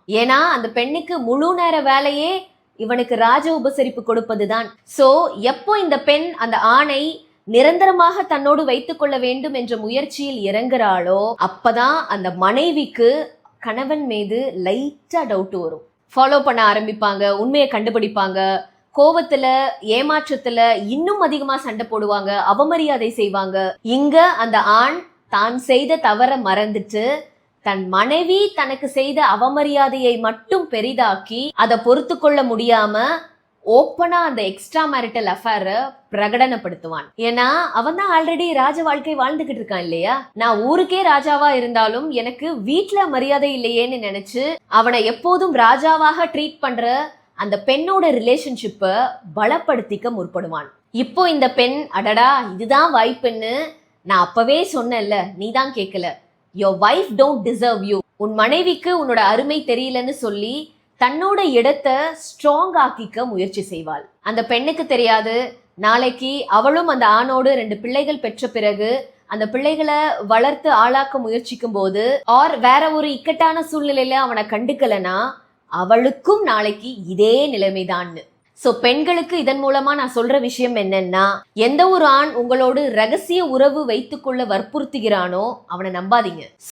ஏன்னா அந்த பெண்ணுக்கு முழு நேர வேலையே இவனுக்கு ராஜ உபசரிப்பு கொடுப்பதுதான். சோ எப்போ இந்த பெண் அந்த ஆணை நிரந்தரமாக தன்னோடு வைத்துக் கொள்ள வேண்டும் என்ற முயற்சியில் இறங்குறாளோ அப்பதான் அந்த மனைவிக்கு கணவன் மீது லைட்டா டவுட் வரும். ஃபாலோ பண்ண ஆரம்பிப்பாங்க, உண்மையை கண்டுபிடிப்பாங்க, கோவத்துல ஏமாற்றத்துல இன்னும் அதிகமா சண்டை போடுவாங்க, அவமரியாதை செய்வாங்க. இங்க அந்த ஆண் தான் செய்த தவற மறந்துட்டு தன் மனைவி தனக்கு செய்த அவமரியாதையை மட்டும் பெரிதாக்கி அதை பொறுத்து கொள்ள முடியாம ஓப்பனா அந்த எக்ஸ்ட்ரா மேரிட்டல் அஃபேர பிரகடனப்படுத்துவான். ஏன்னா அவன் தான் ஆல்ரெடி ராஜ வாழ்க்கை வாழ்ந்துகிட்டு இருக்கான் இல்லையா. நான் ஊருக்கே ராஜாவா இருந்தாலும் எனக்கு வீட்டுல மரியாதை இல்லையேன்னு நினைச்சு அவனை எப்போதும் ராஜாவாக ட்ரீட் பண்ற அந்த பெண்ணோட ரிலேஷன்ஷிப்ப பலப்படுத்திக்க முற்படுவான். இப்போ இந்த பெண் அடடா இதுதான் வாய்ப்புன்னு நான் அப்பவே சொன்னேன்ல, நீ தான் கேட்கல, your wife don't deserve you, உன் மனைவிக்கு உன்னோட அருமை தெரியலன்னு சொல்லி தன்னோட இடத்தை ஸ்ட்ராங் ஆக்கிக்க முயற்சி செய்வாள். அந்த பெண்ணுக்கு தெரியாது நாளைக்கு அவளும் அந்த ஆணோடு 2 பிள்ளைகள் பெற்ற பிறகு அந்த பிள்ளைகளை வளர்த்து ஆளாக்க முயற்சிக்கும் போது ஆர் வேற ஒரு இக்கட்டான சூழ்நிலையில அவனை கண்டுக்கலனா அவளுக்கும் நாளைக்கு இதே நிலைமைதான்னு. சோ பெண்களுக்கு இதன் மூலமா நான் சொல்ற விஷயம் என்னன்னா, எந்த ஒரு ஆண் உங்களோடு ரகசிய உறவு வைத்துக்கொள்ள வற்புறுத்துகிறானோ அவனை நம்பாதீங்க.